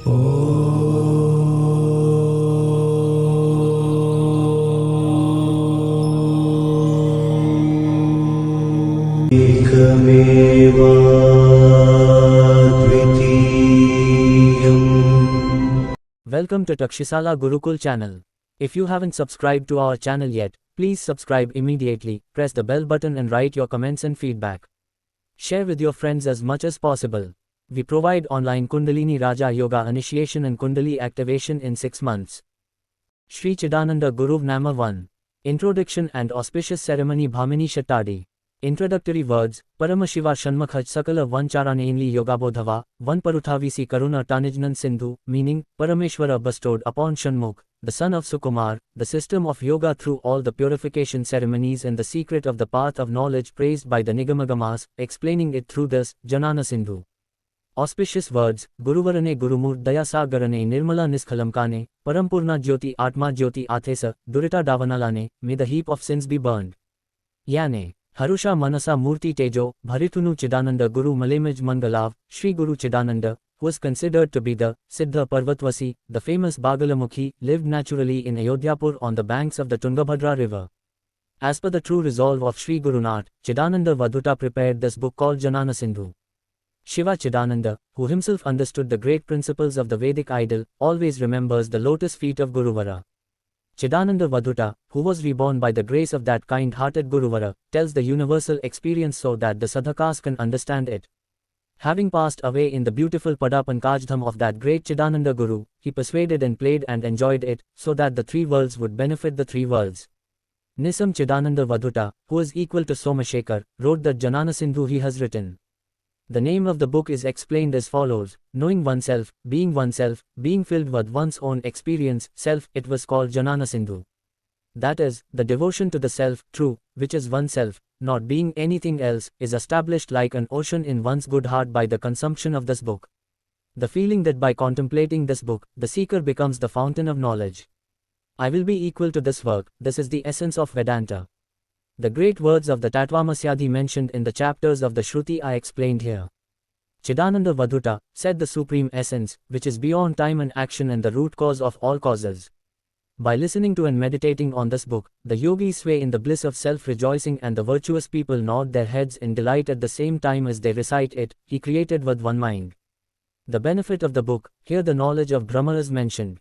Welcome to Takshisala Gurukul channel. If you haven't subscribed to our channel yet, please subscribe immediately, press the bell button and write your comments and feedback. Share with your friends as much as possible. We provide online Kundalini Raja Yoga initiation and Kundali activation in 6 months. Shri Chidananda Guru Nama 1. Introduction and auspicious ceremony Bhamini Shattadi. Introductory words, Paramashiva Shanmukhaj Sakala Vancharanenli Yogabodhava, Van Paruthavisi Karuna Tanijnan Sindhu, meaning, Parameshwara bestowed upon Shanmukh, the son of Sukumar, the system of yoga through all the purification ceremonies and the secret of the path of knowledge praised by the Nigamagamas, explaining it through this, Janana Sindhu. Auspicious words, Guruvarane Gurumur Dayasagarane Nirmala Niskhalamkane, Parampurna Jyoti Atma Jyoti Athesa, Durita Davanalane, may the heap of sins be burned. Yane. Harusha Manasa Murti Tejo, Bharitunu Chidananda Guru Malemaj Mangalav, Sri Guru Chidananda, who was considered to be the Siddha Parvatvasi, the famous Bagalamukhi, lived naturally in Ayodhyapur on the banks of the Tungabhadra river. As per the true resolve of Sri Gurunath, Chidananda Vadhuta prepared this book called Janana Sindhu. Shiva Chidananda, who himself understood the great principles of the Vedic ideal, always remembers the lotus feet of Guruvara. Chidananda Vadhuta, who was reborn by the grace of that kind-hearted Guruvara, tells the universal experience so that the sadhakas can understand it. Having passed away in the beautiful Pada Pankajdham of that great Chidananda Guru, he persuaded and played and enjoyed it, so that the three worlds would benefit the three worlds. Nisam Chidananda Vadhuta, who is equal to Somashekar, wrote that Janana Sindhu he has written. The name of the book is explained as follows: knowing oneself, being filled with one's own experience, self, it was called Janana Sindhu. That is, the devotion to the self, true, which is oneself, not being anything else, is established like an ocean in one's good heart by the consumption of this book. The feeling that by contemplating this book, the seeker becomes the fountain of knowledge. I will be equal to this work, this is the essence of Vedanta. The great words of the Tattvamasyadhi mentioned in the chapters of the Shruti are explained here. Chidananda Vadhuta said the supreme essence, which is beyond time and action and the root cause of all causes. By listening to and meditating on this book, the yogis sway in the bliss of self-rejoicing and the virtuous people nod their heads in delight at the same time as they recite it, he created with one mind. The benefit of the book, here the knowledge of Brahma is mentioned.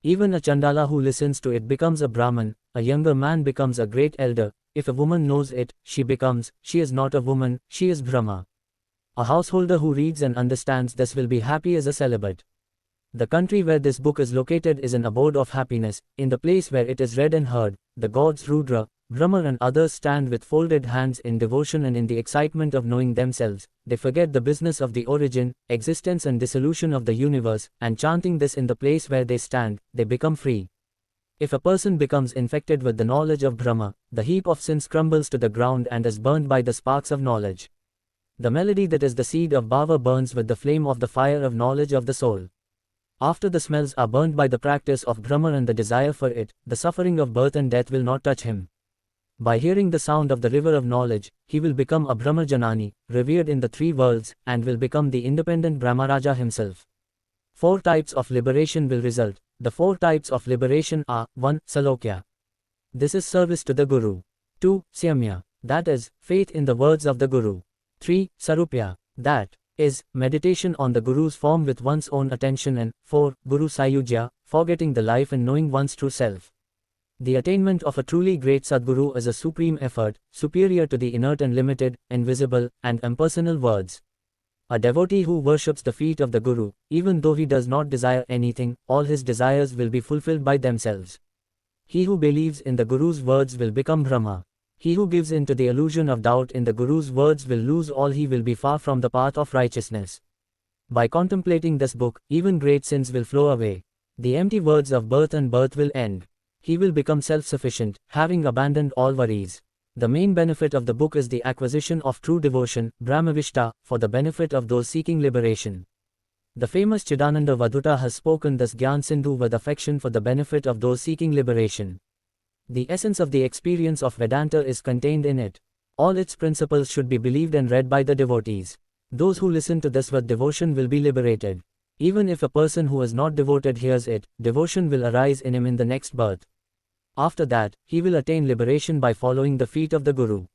Even a Chandala who listens to it becomes a Brahman, a younger man becomes a great elder. If a woman knows it, she is not a woman, she is Brahma. A householder who reads and understands this will be happy as a celibate. The country where this book is located is an abode of happiness. In the place where it is read and heard, the gods Rudra, Brahma and others stand with folded hands in devotion and in the excitement of knowing themselves. They forget the business of the origin, existence and dissolution of the universe, and chanting this in the place where they stand, they become free. If a person becomes infected with the knowledge of Brahma, the heap of sins crumbles to the ground and is burned by the sparks of knowledge. The melody that is the seed of bhava burns with the flame of the fire of knowledge of the soul. After the smells are burned by the practice of Brahma and the desire for it, the suffering of birth and death will not touch him. By hearing the sound of the river of knowledge, he will become a Brahma Janani, revered in the three worlds, and will become the independent Brahmaraja himself. 4 types of liberation will result. The 4 types of liberation are: 1. Salokya. This is service to the Guru. 2. Samya. That is, faith in the words of the Guru. 3. Sarupya. That is, meditation on the Guru's form with one's own attention. And 4. Guru Sayujya, forgetting the life and knowing one's true self. The attainment of a truly great Sadguru is a supreme effort, superior to the inert and limited, invisible, and impersonal words. A devotee who worships the feet of the Guru, even though he does not desire anything, all his desires will be fulfilled by themselves. He who believes in the Guru's words will become Brahma. He who gives in to the illusion of doubt in the Guru's words will lose all, he will be far from the path of righteousness. By contemplating this book, even great sins will flow away. The empty words of birth and birth will end. He will become self-sufficient, having abandoned all worries. The main benefit of the book is the acquisition of true devotion, Brahmavishta, for the benefit of those seeking liberation. The famous Chidananda Vadhuta has spoken this Gyan Sindhu with affection for the benefit of those seeking liberation. The essence of the experience of Vedanta is contained in it. All its principles should be believed and read by the devotees. Those who listen to this with devotion will be liberated. Even if a person who is not devoted hears it, devotion will arise in him in the next birth. After that, he will attain liberation by following the feet of the Guru.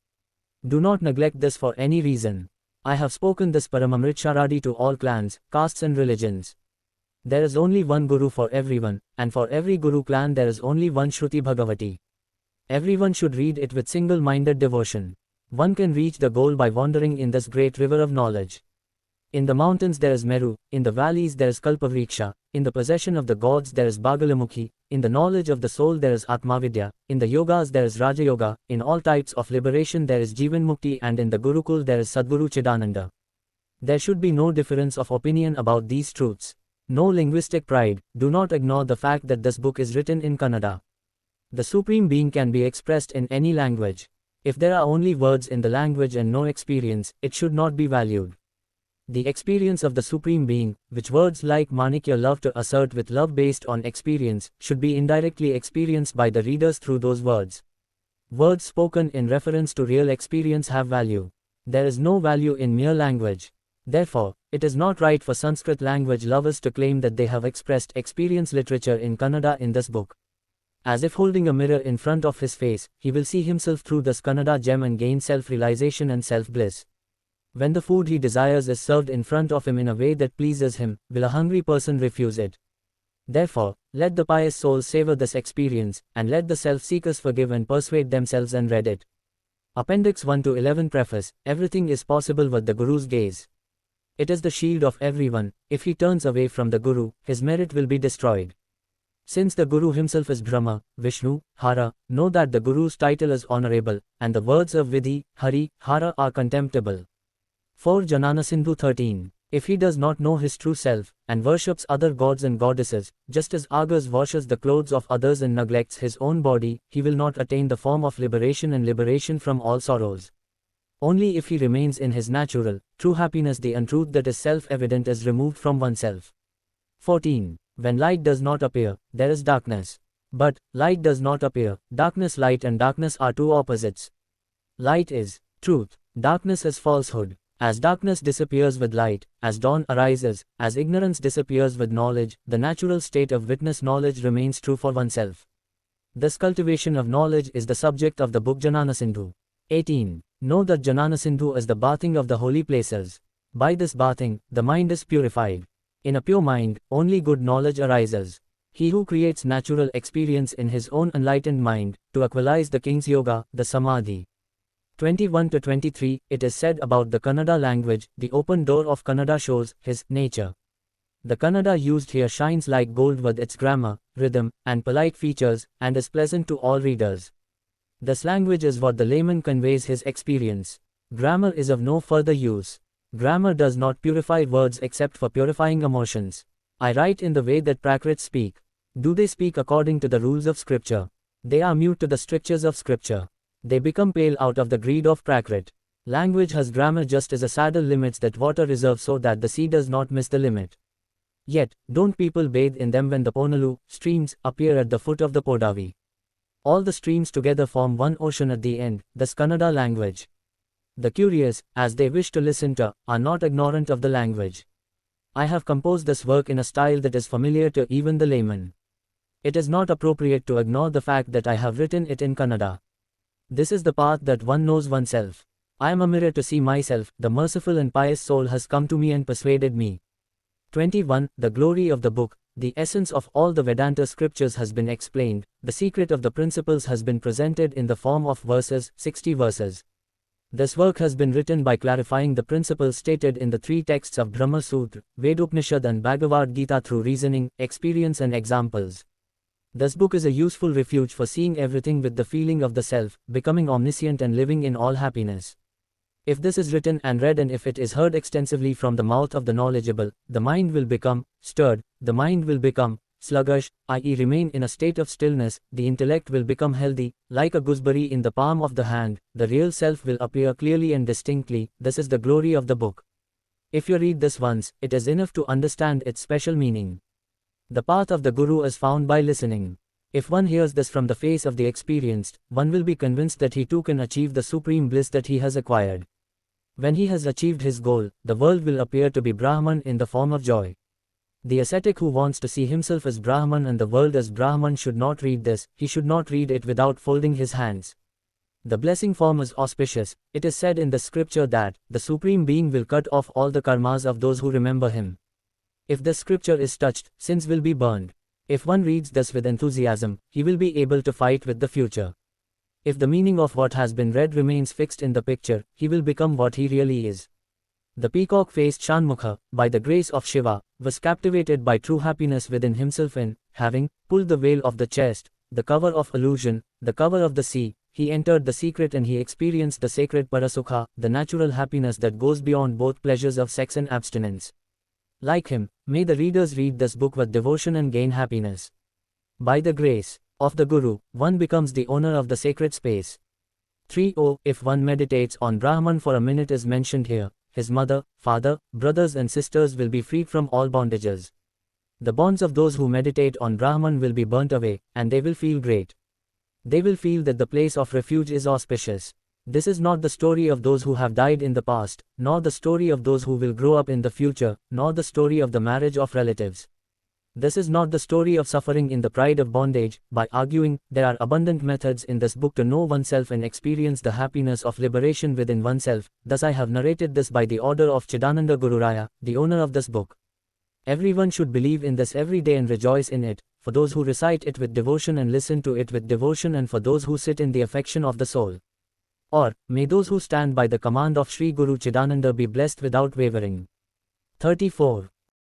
Do not neglect this for any reason. I have spoken this Paramamrit Sharadi to all clans, castes and religions. There is only one Guru for everyone, and for every Guru clan there is only one Shruti Bhagavati. Everyone should read it with single-minded devotion. One can reach the goal by wandering in this great river of knowledge. In the mountains there is Meru, in the valleys there is Kalpavriksha, in the possession of the gods there is Bagalamukhi, in the knowledge of the soul there is Atmavidya, in the yogas there is Raja Yoga, in all types of liberation there is Jivan Mukti, and in the Gurukul there is Sadguru Chidananda. There should be no difference of opinion about these truths. No linguistic pride. Do not ignore the fact that this book is written in Kannada. The Supreme Being can be expressed in any language. If there are only words in the language and no experience, it should not be valued. The experience of the Supreme Being, which words like Manikya love to assert with love based on experience, should be indirectly experienced by the readers through those words. Words spoken in reference to real experience have value. There is no value in mere language. Therefore, it is not right for Sanskrit language lovers to claim that they have expressed experience literature in Kannada in this book. As if holding a mirror in front of his face, he will see himself through this Kannada gem and gain self-realization and self-bliss. When the food he desires is served in front of him in a way that pleases him, will a hungry person refuse it? Therefore, let the pious souls savor this experience, and let the self-seekers forgive and persuade themselves and read it. Appendix 1 to 11 Preface. Everything is possible with the Guru's gaze. It is the shield of everyone. If he turns away from the Guru, his merit will be destroyed. Since the Guru himself is Brahma, Vishnu, Hara, know that the Guru's title is honorable, and the words of Vidhi, Hari, Hara are contemptible. 4 Janana Sindhu 13. If he does not know his true self, and worships other gods and goddesses, just as Argus washes the clothes of others and neglects his own body, he will not attain the form of liberation and liberation from all sorrows. Only if he remains in his natural, true happiness the untruth that is self-evident is removed from oneself. 14. When light does not appear, there is darkness. But, light does not appear, darkness. Light and darkness are two opposites. Light is truth, darkness is falsehood. As darkness disappears with light, as dawn arises, as ignorance disappears with knowledge, the natural state of witness knowledge remains true for oneself. This cultivation of knowledge is the subject of the book Janana Sindhu. 18. Know that Janana Sindhu is the bathing of the holy places. By this bathing, the mind is purified. In a pure mind, only good knowledge arises. He who creates natural experience in his own enlightened mind, to actualize the king's yoga, the samadhi. 21 to 23, it is said about the Kannada language, the open door of Kannada shows his nature. The Kannada used here shines like gold with its grammar, rhythm, and polite features, and is pleasant to all readers. This language is what the layman conveys his experience. Grammar is of no further use. Grammar does not purify words except for purifying emotions. I write in the way that Prakrits speak. Do they speak according to the rules of scripture? They are mute to the strictures of scripture. They become pale out of the greed of Prakrit. Language has grammar just as a saddle limits that water reserve so that the sea does not miss the limit. Yet, don't people bathe in them when the Ponalu, streams, appear at the foot of the Podavi? All the streams together form one ocean at the end, thus Kannada language. The curious, as they wish to listen to, are not ignorant of the language. I have composed this work in a style that is familiar to even the layman. It is not appropriate to ignore the fact that I have written it in Kannada. This is the path that one knows oneself. I am a mirror to see myself. The merciful and pious soul has come to me and persuaded me. 21. The glory of the book. The essence of all the Vedanta scriptures has been explained. The secret of the principles has been presented in the form of verses, 60 verses. This work has been written by clarifying the principles stated in the three texts of Brahma Sutra, Vedopanishad and Bhagavad Gita through reasoning, experience and examples. This book is a useful refuge for seeing everything with the feeling of the self, becoming omniscient and living in all happiness. If this is written and read and if it is heard extensively from the mouth of the knowledgeable, the mind will become stirred, the mind will become sluggish, i.e. remain in a state of stillness, the intellect will become healthy, like a gooseberry in the palm of the hand, the real self will appear clearly and distinctly. This is the glory of the book. If you read this once, it is enough to understand its special meaning. The path of the Guru is found by listening. If one hears this from the face of the experienced, one will be convinced that he too can achieve the supreme bliss that he has acquired. When he has achieved his goal, the world will appear to be Brahman in the form of joy. The ascetic who wants to see himself as Brahman and the world as Brahman should not read this, he should not read it without folding his hands. The blessing form is auspicious. It is said in the scripture that the Supreme Being will cut off all the karmas of those who remember him. If the scripture is touched, sins will be burned. If one reads this with enthusiasm, he will be able to fight with the future. If the meaning of what has been read remains fixed in the picture, he will become what he really is. The peacock-faced Shanmukha, by the grace of Shiva, was captivated by true happiness within himself and, having pulled the veil of the chest, the cover of illusion, the cover of the sea, he entered the secret and he experienced the sacred Parasukha, the natural happiness that goes beyond both pleasures of sex and abstinence. Like him, may the readers read this book with devotion and gain happiness. By the grace of the Guru, one becomes the owner of the sacred space. 3. If one meditates on Brahman for a minute is mentioned here, his mother, father, brothers and sisters will be freed from all bondages. The bonds of those who meditate on Brahman will be burnt away, and they will feel great. They will feel that the place of refuge is auspicious. This is not the story of those who have died in the past, nor the story of those who will grow up in the future, nor the story of the marriage of relatives. This is not the story of suffering in the pride of bondage. By arguing, there are abundant methods in this book to know oneself and experience the happiness of liberation within oneself. Thus I have narrated this by the order of Chidananda Gururaya, the owner of this book. Everyone should believe in this every day and rejoice in it, for those who recite it with devotion and listen to it with devotion, and for those who sit in the affection of the soul. Or, may those who stand by the command of Sri Guru Chidananda be blessed without wavering. 34.